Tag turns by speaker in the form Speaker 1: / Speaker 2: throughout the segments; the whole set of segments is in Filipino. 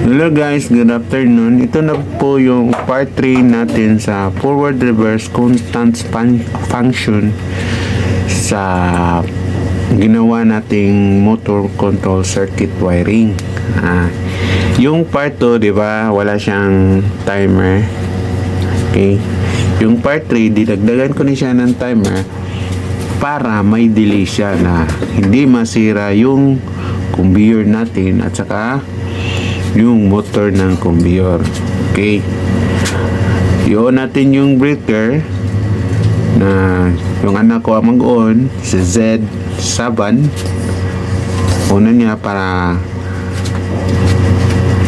Speaker 1: Hello guys, good afternoon. Ito na po yung part 3 natin sa forward reverse constant function sa ginawa nating motor control circuit wiring. Yung part 2, di ba, wala siyang timer. Okay. Yung part 3, dinagdagan ko ni siya ng timer para may delay siya na hindi masira yung conveyor natin at saka yung motor ng conveyor. Okay. I-on natin yung breaker na yung anak ko mag-on si Z7. Una niya para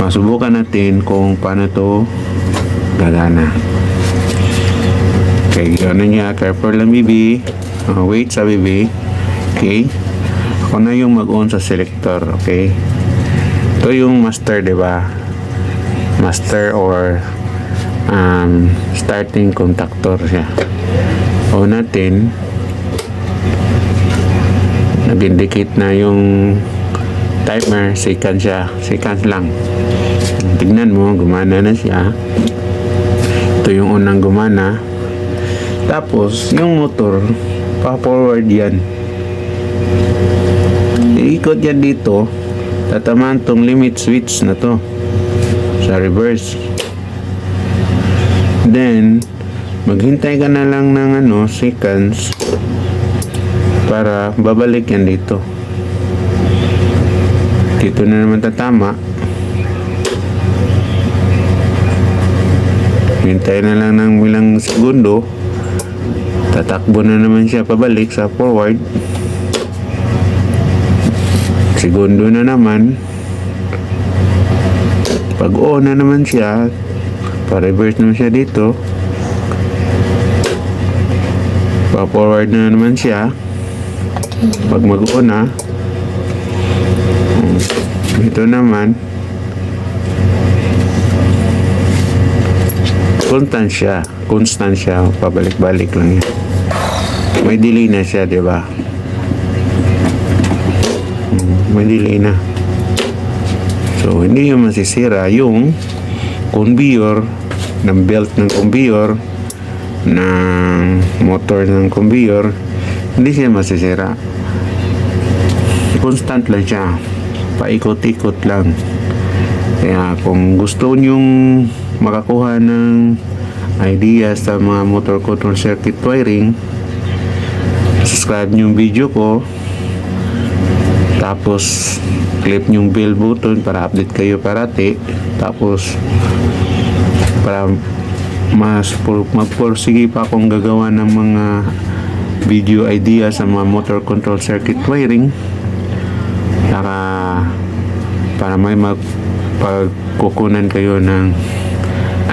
Speaker 1: masubukan natin kung paano to gagana. Okay, ano niya, careful lang baby. Wait sa baby. Okay. Ako na yung mag-on sa selector. Okay. Ito yung master, di ba? Master or starting contactor siya. O natin, nag-indicate na yung timer, second siya. Second lang. Tignan mo, gumana na siya. Ito yung unang gumana. Tapos, yung motor, pa-forward yan. Iikot yan dito. Tatamaan tong limit switch na to sa reverse. Then maghintay ka na lang ng seconds para babalik yan dito. Dito na naman tatama. Hintay na lang ng ilang segundo, tatakbo na naman siya pabalik sa forward. Segundo na naman, pag on na naman siya, pa-reverse naman siya dito, pa-forward na naman siya. Pag mag-on na, ito naman, constant siya, pabalik-balik lang yan. May delay na siya, di ba? May delay na. So, hindi yung masisira yung conveyor ng belt ng conveyor ng motor ng conveyor. Hindi siya masisira. Constant lang siya. Paikot-ikot lang. Kaya kung gusto nyong makakuha ng idea sa mga motor control circuit wiring, subscribe nyo yung video ko. Tapos click yung bell button para update kayo parati. Tapos para magpursige pa akong gagawa ng mga video idea sa mga motor control circuit wiring, para may magpagkukunan kayo ng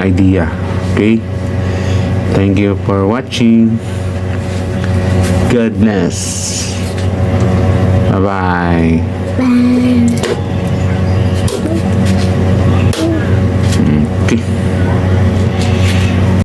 Speaker 1: idea. Okay, thank you for watching. God bless.